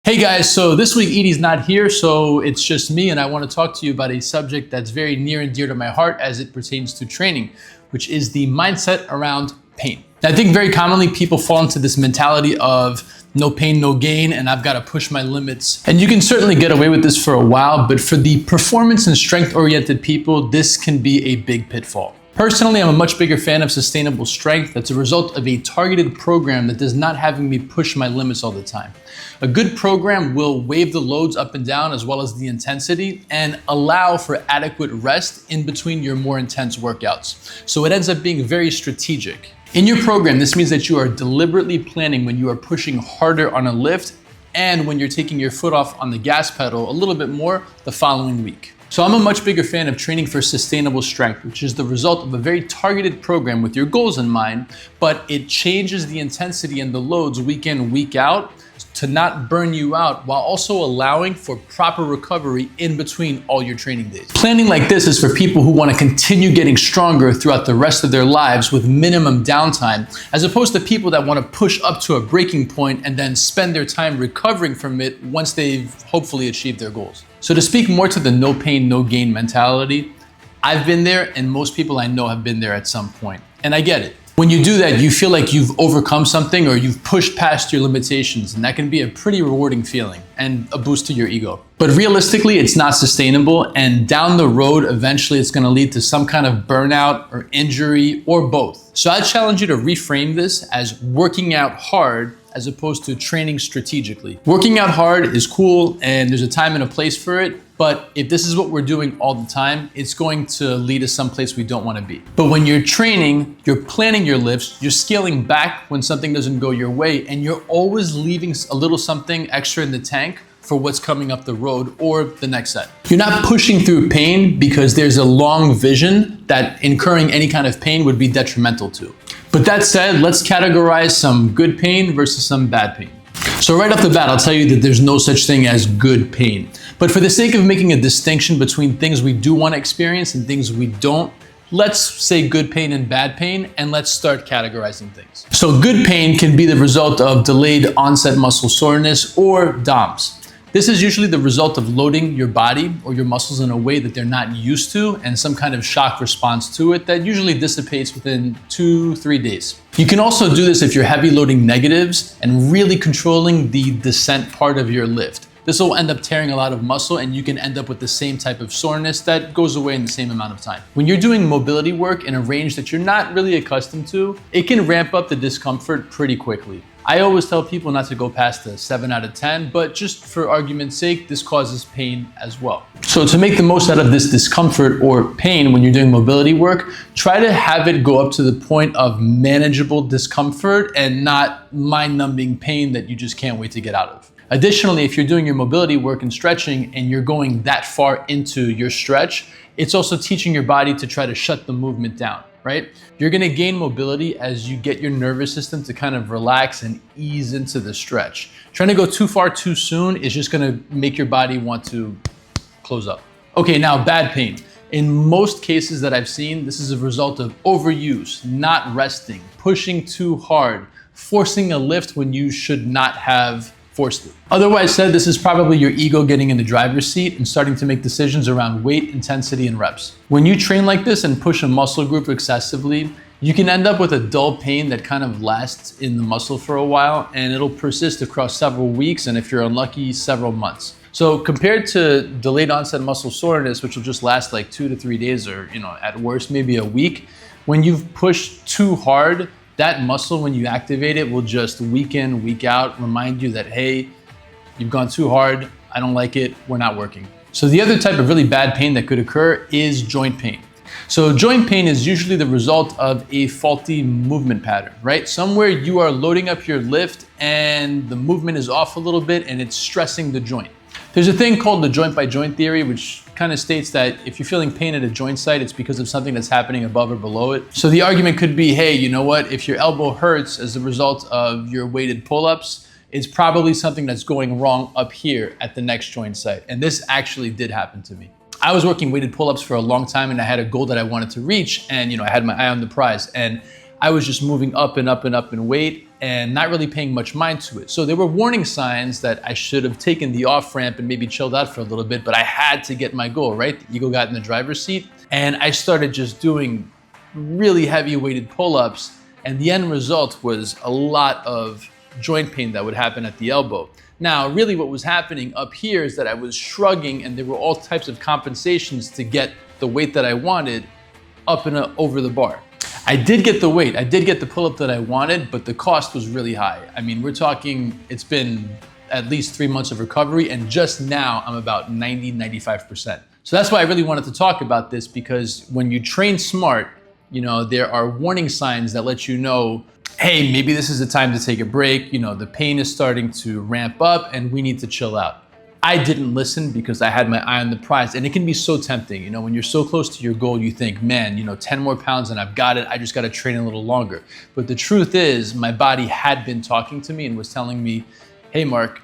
Hey guys, so this week Edie's not here, so it's just me, and I want to talk to you about a subject that's very near and dear to my heart as it pertains to training, which is the mindset around pain. I think very commonly people fall into this mentality of no pain, no gain, and I've got to push my limits. And you can certainly get away with this for a while, but for the performance and strength-oriented people, this can be a big pitfall. Personally, I'm a much bigger fan of sustainable strength that's a result of a targeted program that does not having me push my limits all the time. A good program will wave the loads up and down as well as the intensity and allow for adequate rest in between your more intense workouts. So it ends up being very strategic. In your program, this means that you are deliberately planning when you are pushing harder on a lift and when you're taking your foot off on the gas pedal a little bit more the following week. So I'm a much bigger fan of training for sustainable strength, which is the result of a very targeted program with your goals in mind, but it changes the intensity and the loads week in, week out to not burn you out while also allowing for proper recovery in between all your training days. Planning like this is for people who want to continue getting stronger throughout the rest of their lives with minimum downtime, as opposed to people that want to push up to a breaking point and then spend their time recovering from it once they've hopefully achieved their goals. So to speak more to the no pain, no gain mentality, I've been there and most people I know have been there at some point. And I get it. When you do that, you feel like you've overcome something or you've pushed past your limitations, and that can be a pretty rewarding feeling and a boost to your ego. But realistically, it's not sustainable, and down the road, eventually it's gonna lead to some kind of burnout or injury or both. So I challenge you to reframe this as working out hard as opposed to training strategically. Working out hard is cool and there's a time and a place for it, but if this is what we're doing all the time, it's going to lead us someplace we don't want to be. But when you're training, you're planning your lifts, you're scaling back when something doesn't go your way, and you're always leaving a little something extra in the tank for what's coming up the road or the next set. You're not pushing through pain because there's a long vision that incurring any kind of pain would be detrimental to. But that said, let's categorize some good pain versus some bad pain. So right off the bat, I'll tell you that there's no such thing as good pain. But for the sake of making a distinction between things we do want to experience and things we don't, let's say good pain and bad pain, and let's start categorizing things. So good pain can be the result of delayed onset muscle soreness or DOMS. This is usually the result of loading your body or your muscles in a way that they're not used to and some kind of shock response to it that usually dissipates within 2-3 days. You can also do this if you're heavy loading negatives and really controlling the descent part of your lift. This will end up tearing a lot of muscle and you can end up with the same type of soreness that goes away in the same amount of time. When you're doing mobility work in a range that you're not really accustomed to, it can ramp up the discomfort pretty quickly. I always tell people not to go past a 7 out of 10, but just for argument's sake, this causes pain as well. So to make the most out of this discomfort or pain when you're doing mobility work, try to have it go up to the point of manageable discomfort and not mind-numbing pain that you just can't wait to get out of. Additionally, if you're doing your mobility work and stretching and you're going that far into your stretch, it's also teaching your body to try to shut the movement down, right? You're gonna gain mobility as you get your nervous system to kind of relax and ease into the stretch. Trying to go too far too soon is just gonna make your body want to close up. Okay, now bad pain. In most cases that I've seen, this is a result of overuse, not resting, pushing too hard, forcing a lift when you should not have forced it. Otherwise said, this is probably your ego getting in the driver's seat and starting to make decisions around weight, intensity, and reps. When you train like this and push a muscle group excessively, you can end up with a dull pain that kind of lasts in the muscle for a while, and it'll persist across several weeks, and if you're unlucky, several months. So compared to delayed onset muscle soreness, which will just last like 2 to 3 days or, at worst, maybe a week, when you've pushed too hard, that muscle, when you activate it, will just week in, week out, remind you that, hey, you've gone too hard, I don't like it, we're not working. So the other type of really bad pain that could occur is joint pain. So joint pain is usually the result of a faulty movement pattern, right? Somewhere you are loading up your lift and the movement is off a little bit and it's stressing the joint. There's a thing called the joint by joint theory, which kind of states that if you're feeling pain at a joint site, it's because of something that's happening above or below it. So the argument could be, hey, you know what? If your elbow hurts as a result of your weighted pull-ups, it's probably something that's going wrong up here at the next joint site. And this actually did happen to me. I was working weighted pull-ups for a long time and I had a goal that I wanted to reach, and I had my eye on the prize, and I was just moving up and up and up in weight, and not really paying much mind to it. So there were warning signs that I should have taken the off ramp and maybe chilled out for a little bit, but I had to get my goal, right? The ego got in the driver's seat, and I started just doing really heavy weighted pull-ups, and the end result was a lot of joint pain that would happen at the elbow. Now, really what was happening up here is that I was shrugging, and there were all types of compensations to get the weight that I wanted up and over the bar. I did get the weight, I did get the pull-up that I wanted, but the cost was really high. I mean, we're talking, it's been at least 3 months of recovery, and just now I'm about 95%. So that's why I really wanted to talk about this, because when you train smart, you know, there are warning signs that let you know, hey, maybe this is the time to take a break. You know, the pain is starting to ramp up and we need to chill out. I didn't listen because I had my eye on the prize, and it can be so tempting. You know, when you're so close to your goal, you think, man, you know, 10 more pounds and I've got it. I just got to train a little longer. But the truth is, my body had been talking to me and was telling me, hey, Mark,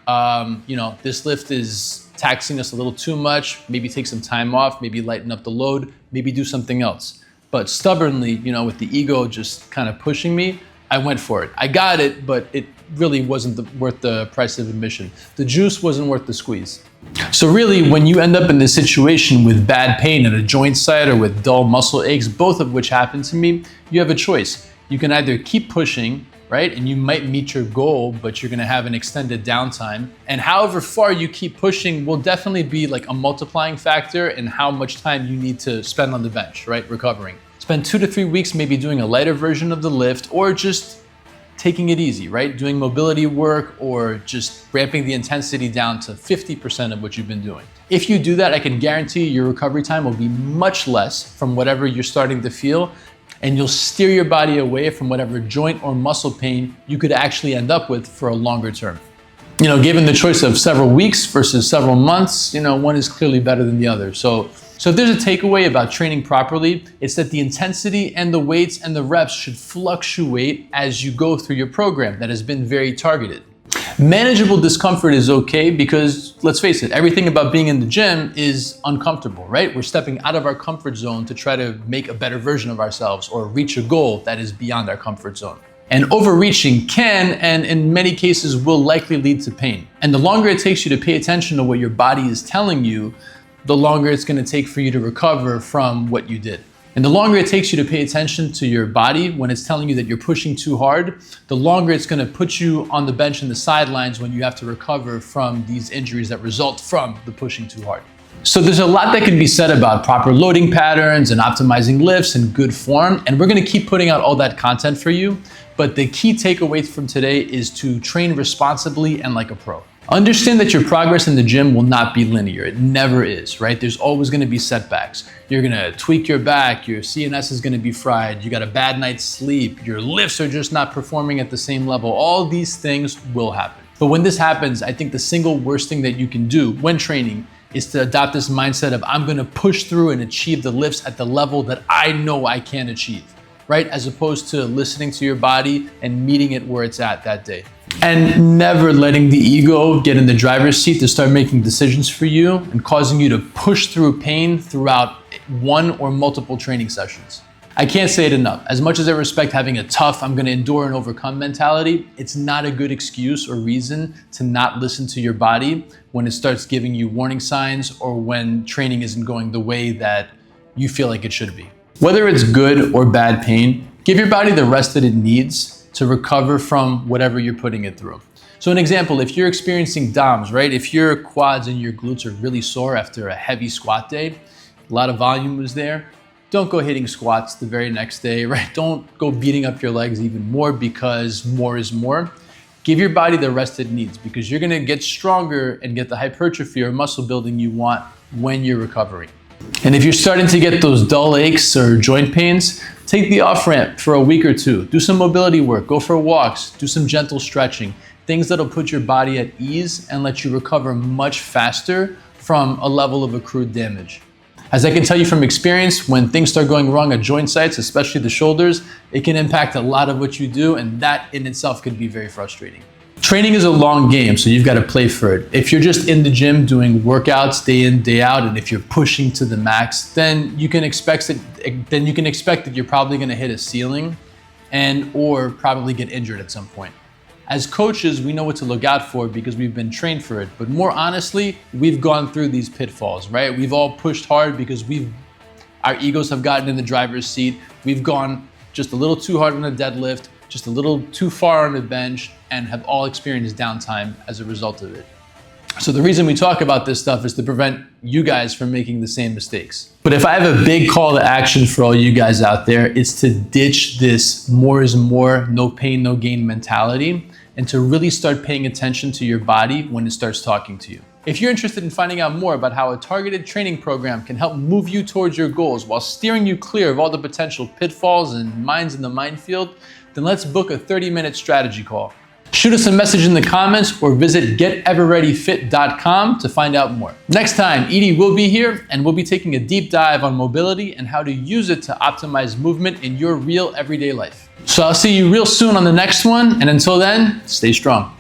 you know, this lift is taxing us a little too much. Maybe take some time off, maybe lighten up the load, maybe do something else. But stubbornly, you know, with the ego just kind of pushing me, I went for it. I got it, but it really wasn't worth the price of admission. The juice wasn't worth the squeeze. So really, when you end up in this situation with bad pain at a joint site or with dull muscle aches, both of which happened to me, you have a choice. You can either keep pushing, right? And you might meet your goal, but you're gonna have an extended downtime. And however far you keep pushing will definitely be like a multiplying factor in how much time you need to spend on the bench, right? Recovering. Spend 2 to 3 weeks maybe doing a lighter version of the lift, or just taking it easy, right? Doing mobility work, or just ramping the intensity down to 50% of what you've been doing. If you do that, I can guarantee your recovery time will be much less from whatever you're starting to feel, and you'll steer your body away from whatever joint or muscle pain you could actually end up with for a longer term. You know, given the choice of several weeks versus several months, you know, one is clearly better than the other. So if there's a takeaway about training properly, it's that the intensity and the weights and the reps should fluctuate as you go through your program that has been very targeted. Manageable discomfort is okay because, let's face it, everything about being in the gym is uncomfortable, right? We're stepping out of our comfort zone to try to make a better version of ourselves or reach a goal that is beyond our comfort zone. And overreaching can, and in many cases will likely lead to pain. And the longer it takes you to pay attention to what your body is telling you, the longer it's gonna take for you to recover from what you did. And the longer it takes you to pay attention to your body when it's telling you that you're pushing too hard, the longer it's gonna put you on the bench and the sidelines when you have to recover from these injuries that result from the pushing too hard. So there's a lot that can be said about proper loading patterns and optimizing lifts and good form, and we're gonna keep putting out all that content for you. But the key takeaway from today is to train responsibly and like a pro. Understand that your progress in the gym will not be linear. It never is, right? There's always gonna be setbacks. You're gonna tweak your back, your CNS is gonna be fried, you got a bad night's sleep, your lifts are just not performing at the same level. All these things will happen. But when this happens, I think the single worst thing that you can do when training is to adopt this mindset of I'm gonna push through and achieve the lifts at the level that I know I can achieve, right? As opposed to listening to your body and meeting it where it's at that day. And never letting the ego get in the driver's seat to start making decisions for you and causing you to push through pain throughout one or multiple training sessions. I can't say it enough. As much as I respect having a tough, I'm gonna endure and overcome mentality, it's not a good excuse or reason to not listen to your body when it starts giving you warning signs or when training isn't going the way that you feel like it should be. Whether it's good or bad pain, give your body the rest that it needs to recover from whatever you're putting it through. So an example, if you're experiencing DOMS, right? If your quads and your glutes are really sore after a heavy squat day, a lot of volume was there, don't go hitting squats the very next day, right? Don't go beating up your legs even more because more is more. Give your body the rest it needs because you're gonna get stronger and get the hypertrophy or muscle building you want when you're recovering. And if you're starting to get those dull aches or joint pains, take the off-ramp for a week or two. Do some mobility work, go for walks, do some gentle stretching, things that'll put your body at ease and let you recover much faster from a level of accrued damage. As I can tell you from experience, when things start going wrong at joint sites, especially the shoulders, it can impact a lot of what you do, and that in itself could be very frustrating. Training is a long game, so you've got to play for it. If you're just in the gym doing workouts day in, day out, and if you're pushing to the max, then you can expect that you're probably going to hit a ceiling and or probably get injured at some point. As coaches, we know what to look out for because we've been trained for it. But more honestly, we've gone through these pitfalls, right? We've all pushed hard because our egos have gotten in the driver's seat. We've gone just a little too hard on the deadlift, just a little too far on the bench, and have all experienced downtime as a result of it. So the reason we talk about this stuff is to prevent you guys from making the same mistakes. But if I have a big call to action for all you guys out there, it's to ditch this more is more, no pain, no gain mentality, and to really start paying attention to your body when it starts talking to you. If you're interested in finding out more about how a targeted training program can help move you towards your goals while steering you clear of all the potential pitfalls and mines in the minefield, then let's book a 30-minute strategy call. Shoot us a message in the comments or visit geteverreadyfit.com to find out more. Next time, Edie will be here and we'll be taking a deep dive on mobility and how to use it to optimize movement in your real everyday life. So I'll see you real soon on the next one, and until then, stay strong.